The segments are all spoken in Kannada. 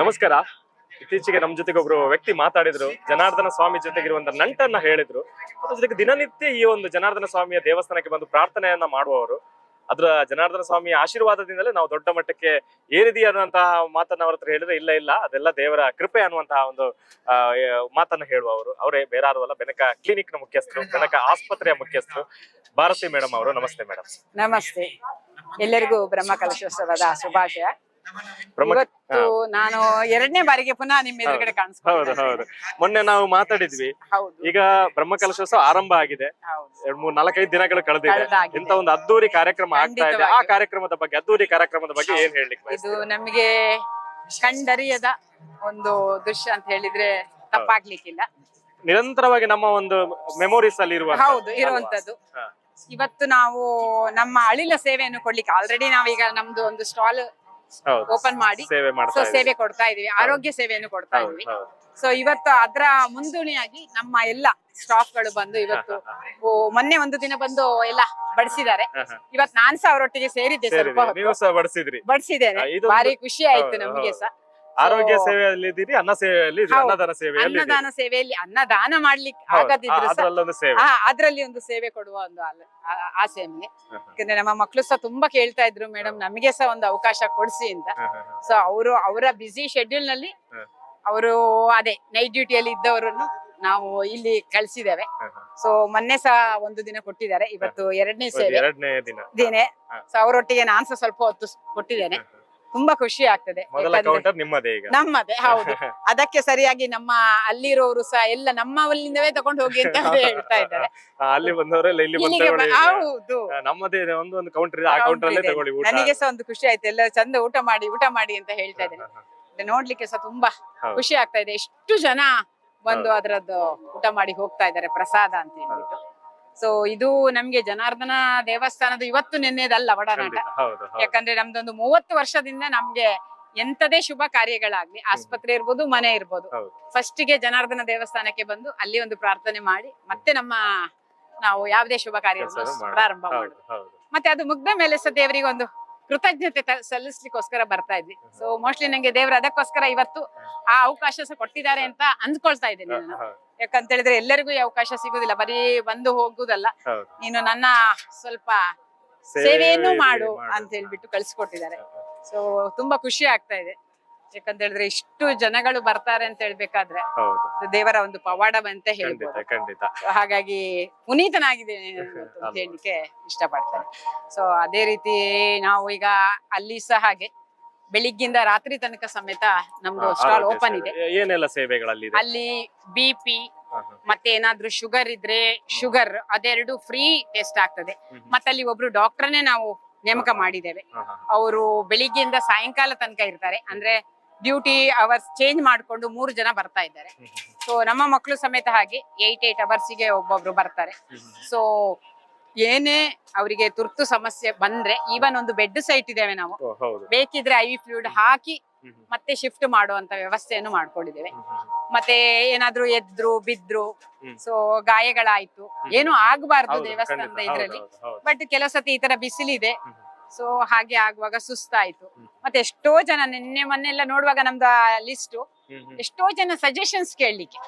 ನಮಸ್ಕಾರ. ಇತ್ತೀಚೆಗೆ ನಮ್ಮ ಜೊತೆಗೆ ಒಬ್ರು ವ್ಯಕ್ತಿ ಮಾತಾಡಿದ್ರು, ಜನಾರ್ದನ ಸ್ವಾಮಿ ಜೊತೆಗಿರುವಂತ ನಂಟನ್ನ ಹೇಳಿದ್ರು. ಅದ್ರ ಜೊತೆಗೆ ದಿನನಿತ್ಯ ಈ ಒಂದು ಜನಾರ್ದನ ಸ್ವಾಮಿಯ ದೇವಸ್ಥಾನಕ್ಕೆ ಬಂದು ಪ್ರಾರ್ಥನೆಯನ್ನ ಮಾಡುವವರು. ಅದ್ರ ಜನಾರ್ದನ ಸ್ವಾಮಿಯ ಆಶೀರ್ವಾದದಿಂದಲೇ ನಾವು ದೊಡ್ಡ ಮಟ್ಟಕ್ಕೆ ಏರಿದೀವಿ ಅನ್ನುವಂತಹ ಮಾತನ್ನ ಅವ್ರ ಹತ್ರ ಹೇಳಿದ್ರೆ, ಇಲ್ಲ ಇಲ್ಲ ಅದೆಲ್ಲ ದೇವರ ಕೃಪೆ ಅನ್ನುವಂತಹ ಒಂದು ಮಾತನ್ನ ಹೇಳುವವರು ಅವರೇ, ಬೇರೆ ಯಾರು ಅಲ್ಲ, ಬೆನಕ ಕ್ಲಿನಿಕ್ ನ ಮುಖ್ಯಸ್ಥರು, ಬೆನಕ ಆಸ್ಪತ್ರೆಯ ಮುಖ್ಯಸ್ಥರು ಭಾರತಿ ಮೇಡಮ್ ಅವರು. ನಮಸ್ತೆ ಮೇಡಮ್. ನಮಸ್ತೆ, ಎಲ್ಲರಿಗೂ ಬ್ರಹ್ಮ ಕಲಶೋತ್ಸವದ ಶುಭಾಶಯ. ಇವತ್ತು ನಾನು 2ನೇ ಬಾರಿಗೆ ಪುನಃ ನಿಮ್ಮ ಎದುರುಗಡೆ ಹೌದು ಹೌದು, ಮೊನ್ನೆ ನಾವು ಮಾತಾಡಿದ್ವಿ. ಈಗ ಬ್ರಹ್ಮ ಕಲಶೋತ್ಸವ ಆರಂಭ ಆಗಿದೆ, 4-5 ದಿನಗಳು ಕಳೆದಿದೆ. ಇಂತ ಒಂದು ಅದ್ದೂರಿ ಕಾರ್ಯಕ್ರಮ ಆಗ್ತಾ ಇದೆ. ಆ ಕಾರ್ಯಕ್ರಮದ ಬಗ್ಗೆ, ಅದ್ದೂರಿ ಕಾರ್ಯಕ್ರಮದ ಬಗ್ಗೆ ಏನ್ ಹೇಳ್ಲಿಕ್ಕೆ? ಇದು ನಮಗೆ ಕಂಡರಿಯದ ಒಂದು ದೃಶ್ಯ ಅಂತ ಹೇಳಿದ್ರೆ ತಪ್ಪಾಗ್ಲಿಕ್ಕಿಲ್ಲ. ನಿರಂತರವಾಗಿ ನಮ್ಮ ಒಂದು ಮೆಮೊರೀಸ್ ಅಲ್ಲಿ ಇರುವಂತದ್ದು. ಇವತ್ತು ನಾವು ನಮ್ಮ ಅಳಿಲ ಸೇವೆಯನ್ನು ಕೊಡ್ಲಿಕ್ಕೆ ಆಲ್ರೆಡಿ ನಾವೀಗ ನಮ್ದು ಒಂದು ಸ್ಟಾಲ್ ಓಪನ್ ಮಾಡಿ ಸೇವೆ ಕೊಡ್ತಾ ಇದೀವಿ, ಆರೋಗ್ಯ ಸೇವೆಯನ್ನು ಕೊಡ್ತಾ ಇದೀವಿ. ಸೊ ಇವತ್ತು ಅದ್ರ ಮುಂದೂಣಿಯಾಗಿ ನಮ್ಮ ಎಲ್ಲ ಸ್ಟಾಫ್ ಗಳು ಬಂದು ಇವತ್ತು ಮೊನ್ನೆ ಒಂದು ದಿನ ಬಂದು ಎಲ್ಲ ಬಡಿಸಿದ್ದಾರೆ. ಇವತ್ತು ನಾನ್ಸ ಅವರೊಟ್ಟಿಗೆ ಸೇರಿದ್ದೆ, ಸ್ವಲ್ಪ ಬಡಿಸಿದ್ದೇನೆ. ಭಾರಿ ಖುಷಿ ಆಯ್ತು ನಮಗೆ ಸಹ. ಆರೋಗ್ಯ ಸೇವೆಯಲ್ಲಿ ಇದ್ದೀರಿ, ಅನ್ನ ಸೇವೆಯಲ್ಲಿ, ಅನ್ನದಾನ ಸೇವೆಯಲ್ಲಿ ಅನ್ನದಾನ ಮಾಡ್ಲಿಕ್ಕೆ ಆಗದಿದ್ರು ಅದ್ರಲ್ಲಿ ಒಂದು ಸೇವೆ ಕೊಡುವ ಒಂದು ಆಸೆ ನಮ್ಗೆ. ಯಾಕಂದ್ರೆ ನಮ್ಮ ಮಕ್ಳು ಸಹ ತುಂಬಾ ಕೇಳ್ತಾ ಇದ್ರು, ಮೇಡಮ್ ನಮಗೆ ಸಹ ಒಂದು ಅವಕಾಶ ಕೊಡ್ಸಿ ಅಂತ. ಸೊ ಅವರ ಬ್ಯುಸಿ ಶೆಡ್ಯೂಲ್ ನಲ್ಲಿ ಅವರು ಅದೇ ನೈಟ್ ಡ್ಯೂಟಿಯಲ್ಲಿ ಇದ್ದವರನ್ನು ನಾವು ಇಲ್ಲಿ ಕಳ್ಸಿದ್ದೇವೆ. ಸೊ ಮೊನ್ನೆ ಸಹ ಒಂದು ದಿನ ಕೊಟ್ಟಿದ್ದಾರೆ, ಇವತ್ತು 2ನೇ ಸೇವೆ ದಿನ. ಸೊ ಅವರೊಟ್ಟಿಗೆ ನಾನ್ ಸಹ ಸ್ವಲ್ಪ ಹೊತ್ತು ಕೊಟ್ಟಿದ್ದೇನೆ. ತುಂಬಾ ಖುಷಿ ಆಗ್ತದೆ. ನಮ್ಮದೇ ಹೌದು. ಅದಕ್ಕೆ ಸರಿಯಾಗಿ ನಮ್ಮ ಅಲ್ಲಿರೋರು ಸಹ ಎಲ್ಲ ನಮ್ಮಲ್ಲಿಂದವೇ ತಗೊಂಡು ಹೋಗಿ ಅಂತ ಹೇಳ್ತಾ ಇದ್ದಾರೆ. ಅಲ್ಲಿ ಬಂದವರೆಲ್ಲ ಇಲ್ಲಿ ಹೌದು, ನಮ್ಮದೇ ಒಂದು ಕೌಂಟರ್ ಇದೆ, ಆ ಕೌಂಟರ್ ಅಲ್ಲೇ ತಗೊಳ್ಳಿ. ನನಗೆ ಸಹ ಒಂದು ಖುಷಿ ಆಯ್ತು, ಎಲ್ಲ ಚಂದ ಊಟ ಮಾಡಿ ಅಂತ ಹೇಳ್ತಾ ಇದ್ದಾರೆ. ನೋಡ್ಲಿಕ್ಕೆ ಸಹ ತುಂಬಾ ಖುಷಿ ಆಗ್ತಾ ಇದೆ. ಎಷ್ಟು ಜನ ಬಂದು ಅದರದ್ದು ಊಟ ಮಾಡಿ ಹೋಗ್ತಾ ಇದ್ದಾರೆ, ಪ್ರಸಾದ ಅಂತ ಹೇಳ್ಬಿಟ್ಟು. ಸೊ ಇದು ನಮ್ಗೆ ಜನಾರ್ದನ ದೇವಸ್ಥಾನದ ಇವತ್ತು ನಿನ್ನೆದಲ್ಲ ಒಡನಾಟ. ಯಾಕಂದ್ರೆ ನಮ್ದೊಂದು 30 ವರ್ಷದಿಂದ ನಮ್ಗೆ ಎಂತದೇ ಶುಭ ಕಾರ್ಯಗಳಾಗ್ಲಿ, ಆಸ್ಪತ್ರೆ ಇರ್ಬೋದು, ಮನೆ ಇರ್ಬೋದು, ಫಸ್ಟ್ ಗೆ ಜನಾರ್ದನ ದೇವಸ್ಥಾನಕ್ಕೆ ಬಂದು ಅಲ್ಲಿ ಒಂದು ಪ್ರಾರ್ಥನೆ ಮಾಡಿ ಮತ್ತೆ ನಾವು ಯಾವುದೇ ಶುಭ ಕಾರ್ಯವನ್ನು ಪ್ರಾರಂಭ ಮಾಡುದು. ಮತ್ತೆ ಅದು ಮುಗ್ದ ಮೇಲೆ ಸಹ ದೇವರಿಗೆ ಒಂದು ಕೃತಜ್ಞತೆ ಸಲ್ಲಿಸ್ಲಿಕ್ಕೋಸ್ಕರ ಬರ್ತಾ ಇದ್ವಿ. ಸೊ ಮೋಸ್ಟ್ಲಿ ನಂಗೆ ದೇವರು ಅದಕ್ಕೋಸ್ಕರ ಇವತ್ತು ಆ ಅವಕಾಶ ಸಹ ಕೊಟ್ಟಿದ್ದಾರೆ ಅಂತ ಅಂದ್ಕೊಳ್ತಾ ಇದ್ದೇನೆ ನಾನು. ಯಾಕಂತ ಹೇಳಿದ್ರೆ ಎಲ್ಲರಿಗೂ ಈ ಅವಕಾಶ ಸಿಗುದಿಲ್ಲ, ಬರೀ ಬಂದು ಹೋಗುದಲ್ಲ, ನೀನು ನನ್ನ ಸ್ವಲ್ಪ ಸೇವೆಯನ್ನು ಮಾಡು ಅಂತ ಹೇಳ್ಬಿಟ್ಟು ಕಳ್ಸಿಕೊಟ್ಟಿದ್ದಾರೆ. ಸೊ ತುಂಬಾ ಖುಷಿ ಆಗ್ತಾ ಇದೆ. ಯಾಕಂತ ಹೇಳಿದ್ರೆ ಇಷ್ಟು ಜನಗಳು ಬರ್ತಾರೆ ಅಂತ ಹೇಳ್ಬೇಕಾದ್ರೆ ದೇವರ ಒಂದು ಪವಾಡ ಅಂತ ಹೇಳ್ಬೋದು. ಹಾಗಾಗಿ ಪುನೀತನಾಗಿದ್ದೇನೆ ಅಂತ ಹೇಳಲಿಕ್ಕೆ ಇಷ್ಟಪಡ್ತೇನೆ. ಸೊ ಅದೇ ರೀತಿ ನಾವು ಈಗ ಅಲ್ಲಿ ಸಹ ಹಾಗೆ ಬೆಳಿಗ್ಗಿಂದ ರಾತ್ರಿ ತನಕ ಸಮೇತ ನಮ್ದು ಸ್ಟಾಲ್ ಓಪನ್ ಇದೆ. ಏನೆಲ್ಲ ಸೇವೆಗಳಲ್ಲಿ? ಅಲ್ಲಿ BP ಮತ್ತೆ ಏನಾದ್ರೂ ಶುಗರ್ ಇದ್ರೆ ಶುಗರ್ ಅದೆರಡು ಫ್ರೀ ಟೆಸ್ಟ್ ಆಗ್ತದೆ. ಮತ್ತೆ ಅಲ್ಲಿ ಒಬ್ರು ಡಾಕ್ಟರ್ನೇ ನಾವು ನೇಮಕ ಮಾಡಿದ್ದೇವೆ. ಅವರು ಬೆಳಿಗ್ಗೆಯಿಂದ ಸಾಯಂಕಾಲ ತನಕ ಇರ್ತಾರೆ. ಅಂದ್ರೆ ಡ್ಯೂಟಿ ಅವರ್ಸ್ ಚೇಂಜ್ ಮಾಡ್ಕೊಂಡು 3 ಜನ ಬರ್ತಾ ಇದ್ದಾರೆ. ಸೊ ನಮ್ಮ ಮಕ್ಕಳು ಸಮೇತ ಹಾಗೆ 8 ಅವರ್ಸ್ಗೆ ಒಬ್ಬೊಬ್ರು ಬರ್ತಾರೆ. ಸೊ ಏನೇ ಅವರಿಗೆ ತುರ್ತು ಸಮಸ್ಯೆ ಬಂದ್ರೆ ಈವನ್ ಒಂದು ಬೆಡ್ ಸೈಟ್ ಇದ್ದೇವೆ ನಾವು, ಬೇಕಿದ್ರೆ IV ಫ್ಲೂಯಿಡ್ ಹಾಕಿ ಮತ್ತೆ ಶಿಫ್ಟ್ ಮಾಡುವಂತ ವ್ಯವಸ್ಥೆಯನ್ನು ಮಾಡ್ಕೊಂಡಿದ್ದೇವೆ. ಮತ್ತೆ ಏನಾದ್ರೂ ಎದ್ರು ಬಿದ್ರು, ಸೊ ಗಾಯಗಳಾಯ್ತು, ಏನು ಆಗ್ಬಾರ್ದು ದೇವಸ್ಥಾನದ ಇದ್ರಲ್ಲಿ. ಬಟ್ ಕೆಲವು ಸತಿ ಈ ತರ ಬಿಸಿಲಿದೆ, ಸೊ ಹಾಗೆ ಆಗುವಾಗ ಸುಸ್ತಾಯ್ತು. ಮತ್ತೆ ಎಷ್ಟೋ ಜನ ನಿನ್ನೆ ಮೊನ್ನೆಲ್ಲ ನೋಡುವಾಗ ನಮ್ದು ಲಿಸ್ಟ್ ಎಷ್ಟೋ ಜನ ಸಜೆಷನ್ಸ್ ಕೇಳಲಿಕ್ಕೆ,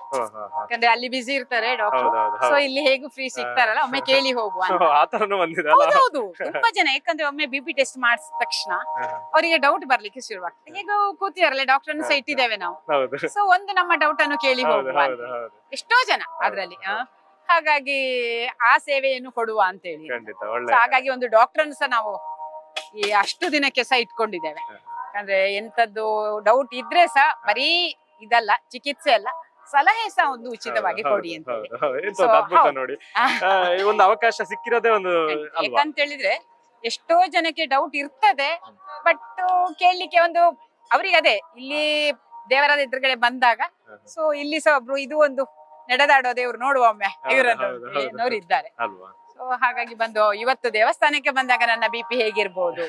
ಯಾಕಂದ್ರೆ ಅಲ್ಲಿ ಬಿಸಿ ಇರ್ತಾರೆ ಡಾಕ್ಟರ್. ಸೊ ಇಲ್ಲಿ ಹೇಗೂ ಫ್ರೀ ಸಿಗ್ತಾರಲ್ಲ, ಒಮ್ಮೆ ಕೇಳಿ ಹೋಗುವ. ಹೌದು, ತುಂಬಾ ಜನ. ಯಾಕಂದ್ರೆ ಒಮ್ಮೆ BP ಟೆಸ್ಟ್ ಮಾಡಿದ ತಕ್ಷಣ ಅವರಿಗೆ ಡೌಟ್ ಬರ್ಲಿಕ್ಕೆ ಶುರುವಾಗ್ತದೆ. ಈಗ ಕೂತಿದಾರಲ್ಲ, ಡಾಕ್ಟರ್ ಸಹ ಇಟ್ಟಿದ್ದೇವೆ ನಾವು. ಸೊ ಒಂದು ನಮ್ಮ ಡೌಟ್ ಅನ್ನು ಕೇಳಿ ಹೋಗುವ ಎಷ್ಟೋ ಜನ ಅದ್ರಲ್ಲಿ. ಹಾಗಾಗಿ ಆ ಸೇವೆಯನ್ನು ಕೊಡುವ ಅಂತ ಹೇಳಿ, ಹಾಗಾಗಿ ಒಂದು ಡಾಕ್ಟರ್ ಸಹ ನಾವು ಈ ಅಷ್ಟು ದಿನಕ್ಕೆ ಸಹ ಇಟ್ಕೊಂಡಿದ್ದೇವೆ. ಯಾಕಂದ್ರೆ ಎಂತದ್ದು ಡೌಟ್ ಇದ್ರೆ ಸಹ ಬರೀ ಇದಲ್ಲ, ಚಿಕಿತ್ಸೆ ಅಲ್ಲ, ಸಲಹೆ ಸಹ ಒಂದು ಉಚಿತವಾಗಿ ಕೊಡಿ ಅಂತ. ನೋಡಿ, ಒಂದು ಅವಕಾಶ ಸಿಕ್ಕಿರೋದೇ ಒಂದು. ಯಾಕಂತ ಹೇಳಿದ್ರೆ ಎಷ್ಟೋ ಜನಕ್ಕೆ ಡೌಟ್ ಇರ್ತದೆ, ಬಟ್ ಕೇಳಲಿಕ್ಕೆ ಒಂದು ಅವ್ರಿಗೆ ಅದೇ ಇಲ್ಲಿ ದೇವರ ಎದುರುಗಡೆ ಬಂದಾಗ, ಸೊ ಇಲ್ಲಿ ಸಹ ಒಬ್ರು ಇದು ಒಂದು ನಡೆದಾಡೋ ದೇವ್ರು ನೋಡುವ ಒಮ್ಮೆ ಇವರನ್ನವರು ಇದ್ದಾರೆ. ಸೊ ಹಾಗಾಗಿ ಬಂದು ಇವತ್ತು ದೇವಸ್ಥಾನಕ್ಕೆ ಬಂದಾಗ ನನ್ನ BP ಹೇಗಿರ್ಬೋದು,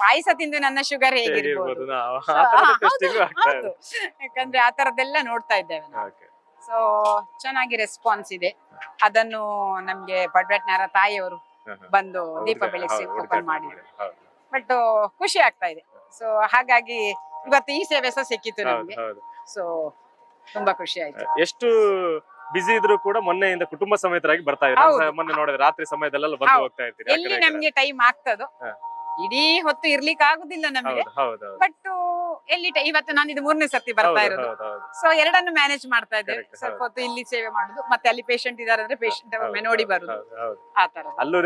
ಪಾಯಸ ತಿಂದು ನನ್ನ ಶುಗರ್ ಹೇಗಿರ್ಬೋದು, ಯಾಕಂದ್ರೆ ಆ ತರದ್ದೆಲ್ಲ ನೋಡ್ತಾ ಇದ್ದೇವೆ ನಾವು. ಸೊ ಚೆನ್ನಾಗಿ ರೆಸ್ಪಾನ್ಸ್ ಇದೆ. ಅದನ್ನು ನಮ್ಗೆ ಪಡ್ಬೆಟ್ನಾರ ತಾಯಿಯವರು ಬಂದು ದೀಪ ಬೆಳೆಸಿ ಓಪನ್ ಮಾಡಿದ್ರು. ಬಟ್ ಖುಷಿ ಆಗ್ತಾ ಇದೆ. ಸೊ ಹಾಗಾಗಿ ಇವತ್ತು ಈ ಸೇವೆ ಸಹ ಸಿಕ್ಕಿತ್ತು ಹೌದು ನಮ್ಗೆ. ಹೌದು. ಸೊ ತುಂಬಾ ಖುಷಿ ಆಯ್ತು. ಎಷ್ಟು ಬಿಸಿ ಇದ್ರು ಕೂಡ ಮೊನ್ನೆಯಿಂದ ಕುಟುಂಬ ಸಮೇತರಾಗಿ ಬರ್ತಾ ಇದ್ದಾರೆ. ನಾನು ಸಹ ಹೌದು. ಮೊನ್ನೆ ನೋಡಿದ್ರೆ ರಾತ್ರಿ ಸಮಯದಲ್ಲೆಲ್ಲ ಬಂದು ಹೌದು. ಹೋಗ್ತಾ ಇರ್ತೀರಿ. ಆ ಎಲ್ಲಿ ಕಡೆ ಈ ಕಡೆ. ನಮ್ಗೆ ಟೈಮ್ ಆಗ್ತದೋ ಹಾ. ಇಡೀ ಹೊತ್ತು ಇರ್ಲಿಕ್ಕೆ ಆಗುದಿಲ್ಲ ನಮ್ಗೆ. ಹೌದು ಹೌದು ಹೌದು. ಬಟ್ ಎಲ್ಲಿ ಇವತ್ತು ನಾನು ಇದು 3ನೇ ಸರ್ತಿ ಬರ್ತಾ ಹೌದು ಇರೋದು. ಹೌದು ಹೌದು. ಸೊ ಎರಡನ್ನು ಮ್ಯಾನೇಜ್ ಮಾಡ್ತಾ ಇದ್ದೇವೆ. Correct, ಸ್ವಲ್ಪ ಹೌದು. ಹೊತ್ತು ಇಲ್ಲಿ ಸೇವೆ ಮಾಡುದು, ಮತ್ತೆ ಅಲ್ಲಿ ಪೇಷಂಟ್ ಇದಾರೆ ಅಂದ್ರೆ ಪೇಷಂಟ್ ಒಮ್ಮೆ ನೋಡಿ ಬರುದು, ಹೌದು, ಹೌದು. ಆ ತರ. ಅಲ್ಲೂ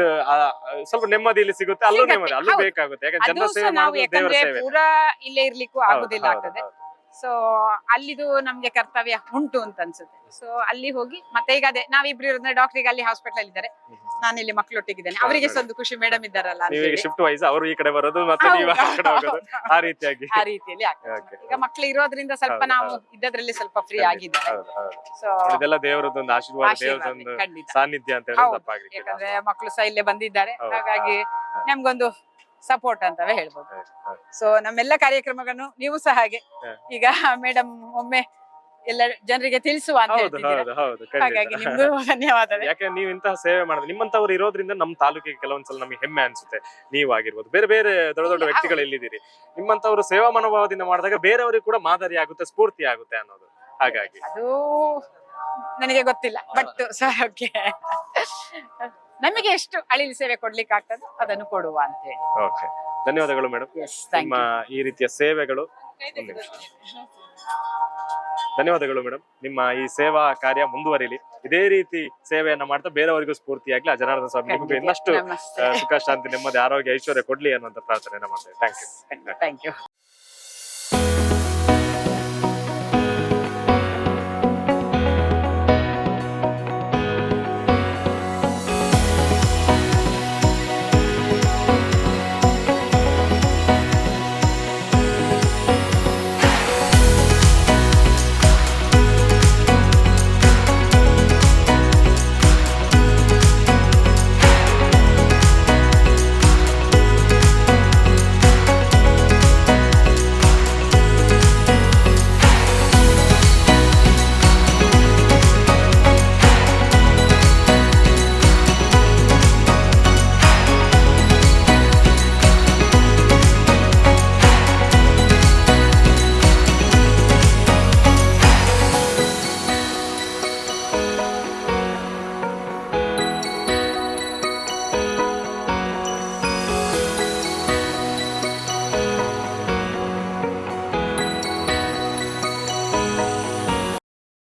ಸ್ವಲ್ಪ ನೆಮ್ಮದಿ ಇಲ್ಲಿ ಸಿಗುತ್ತೆ, ಅಲ್ಲೂ ಸಿಗತ್ತೆ, ನೆಮ್ಮದಿ ಅಲ್ಲೂ ಹೌದು. ಬೇಕಾಗುತ್ತೆ. ಯಾಕಂದ್ರೆ ಅದು ಜನ ಸಹ ಸೇವೆ ನಾವು ಮಾಡೋದು ದೇವರ ಯಾಕಂದ್ರೆ ಸೇವೆ. ಪೂರಾ ಇಲ್ಲೇ ಇರ್ಲಿಕ್ಕೂ ಹೌದು, ಆಗುದಿಲ್ಲ ಹೌದು, ಆಗ್ತದೆ. ಹೌದು. ಸೊ ಅಲ್ಲಿದು ನಮ್ಗೆ ಕರ್ತವ್ಯ ಉಂಟು ಅಂತ ಅನ್ಸುತ್ತೆ. ಸೊ ಅಲ್ಲಿ ಹೋಗಿ ಮತ್ತೆ ಈಗ ಅದೇ ನಾವಿಬ್ರು ಇರೋದ್ರೆ ಡಾಕ್ಟರ್ಗೆ ಅಲ್ಲಿ ಹಾಸ್ಪಿಟಲ್ ಇದ್ದಾರೆ, ನಾನು ಇಲ್ಲಿ ಮಕ್ಕಳೊಟ್ಟಿಗಿದ್ದೇನೆ. ಅವರಿಗೆ ಸಹ ಒಂದು ಖುಷಿ, ಮೇಡಮ್ ಇದ್ದಾರಲ್ಲ ಅಂತ ನೀವೀಗ ಹೇಳಿ. ಶಿಫ್ಟ್ ವೈಸ್ ಅವರು ಈ ಕಡೆ ಬರೋದು ಮತ್ತೆ ನೀವು ಆ ಕಡೆ ಹೋಗೋದು, ಆ ರೀತಿಯಾಗಿ. ಆ ರೀತಿಯಲ್ಲಿ ಆಗ್ತದೆ. Okay. ಈಗ ಮಕ್ಕಳು ಇರೋದ್ರಿಂದ ಸ್ವಲ್ಪ ಹೌದು, ನಾವು ಹೌದು. ಇದ್ದದ್ರಲ್ಲಿ ಸ್ವಲ್ಪ ಫ್ರೀ ಆಗಿದ್ದಾರೆ. ಹೌದು ಹೌದು. ಸೊ ಇದೆಲ್ಲ ದೇವರದೊಂದು ಆಶೀರ್ವಾದ, ದೇವರದೊಂದು ಖಂಡಿತ. ಸಾನ್ನಿಧ್ಯ ಅಂತ ಹೇಳೋದು ಹೌದು. ತಪ್ಪಾಗ್ಲಿಕ್ಕಿಲ್ಲ. ಯಾಕಂದ್ರೆ ಮಕ್ಕಳು ಸಹ ಇಲ್ಲೇ ಬಂದಿದ್ದಾರೆ, ಹೌದು. ಹಾಗಾಗಿ ನಮ್ಗೊಂದು ಸಪೋರ್ಟ್ ಅಂತವೇ ಹೇಳ್ಬೋದು. ಹೌದು, ಹೌದು. ಸೊ ನಮ್ಮೆಲ್ಲ ಕಾರ್ಯಕ್ರಮಗಳನ್ನು ನೀವು ಸಹ ಹಾಗೆ ಈಗ ಮೇಡಮ್ ಒಮ್ಮೆ ಎಲ್ಲ ಜನರಿಗೆ ತಿಳಿಸುವ ಅಂತ ಹೌದು ಹೇಳ್ತಿದ್ದೀರಾ. ಹೌದು ಹೌದು ಹಾಗಾಗಿ ಖಂಡಿತ. ನಿಮ್ಗೂ ಧನ್ಯವಾದಗಳು. ಯಾಕೆ ನೀವು ಇಂತಹ ಸೇವೆ ಮಾಡೋದು, ನಿಮ್ಮಂತವ್ರು ಇರೋದ್ರಿಂದ ನಮ್ಮ ತಾಲೂಕಿಗೆ ಕೆಲವೊಂದ್ಸಲ ನಮಗೆ ಹೆಮ್ಮೆ ಅನ್ಸುತ್ತೆ. ನೀವಾಗಿರ್ಬೋದು, ಬೇರೆ ಬೇರೆ ದೊಡ್ಡ ದೊಡ್ಡ ವ್ಯಕ್ತಿಗಳು ಎಲ್ಲಿದ್ದೀರಿ, ನಿಮ್ಮಂತವ್ರು ಸೇವಾ ಮನೋಭಾವದಿಂದ ಮಾಡಿದಾಗ ಬೇರೆಯವರಿಗೆ ಕೂಡ ಮಾದರಿ ಆಗುತ್ತೆ, ಸ್ಫೂರ್ತಿ ಆಗುತ್ತೆ ಅನ್ನೋದು. ಹಾಗಾಗಿ ಅದು ನನಗೆ ಗೊತ್ತಿಲ್ಲ, ಬಟ್ ಓಕೆ, ನಮಗೆ ಎಷ್ಟು ಅಳಿಲು ಸೇವೆ ಕೊಡ್ಲಿಕ್ಕೆ ಆಗ್ತದೆ ಅದನ್ನು ಕೊಡುವ ಅಂತ ಹೇಳಿ. ಓಕೆ, ಧನ್ಯವಾದಗಳು ಮೇಡಮ್. Yes, thank ನಿಮ್ಮ ಈ ರೀತಿಯ ಸೇವೆಗಳು, ಒಂದು ನಿಮಿಷ. ಧನ್ಯವಾದಗಳು ಮೇಡಮ್. ನಿಮ್ಮ ಈ ಸೇವಾ ಕಾರ್ಯ ಮುಂದುವರಿಲಿ, ಇದೇ ರೀತಿ ಸೇವೆಯನ್ನ ಮಾಡ್ತಾ ಬೇರೆಯವರಿಗೂ ಸ್ಫೂರ್ತಿಯಾಗ್ಲಿ. ಆ ಜನಾರ್ದನ ಸ್ವಾಮಿ ನಿಮಗೂ ಇನ್ನಷ್ಟು ನಮಸ್ತೆ. ಸುಖ ಶಾಂತಿ ನೆಮ್ಮದಿ ಆರೋಗ್ಯ ಐಶ್ವರ್ಯ ಕೊಡ್ಲಿ ಅನ್ನುವಂತ ಪ್ರಾರ್ಥನೆಯನ್ನ ಮಾಡ್ತೇವೆ. Thank you. Thank you.